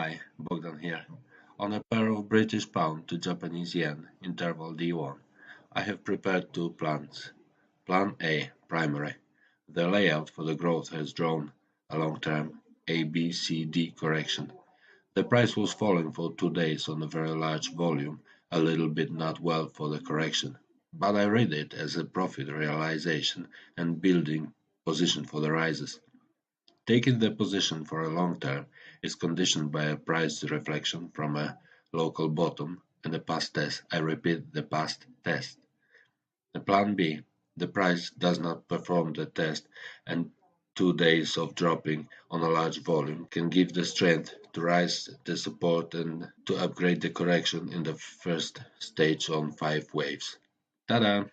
Hi, Bogdan here. On a pair of British pound to Japanese yen, interval D1, I have prepared two plans. Plan A, primary. The layout for the growth has drawn a long-term ABCD correction. The price was falling for 2 days on a very large volume, a little bit not well for the correction, but I read it as a profit realization and building position for the rises. Taking the position for a long term is conditioned by a price reflection from a local bottom and a past test. I repeat, the past test. The plan B, the price does not perform the test and 2 days of dropping on a large volume can give the strength to rise the support and to upgrade the correction in the first stage on 5 waves. Ta-da!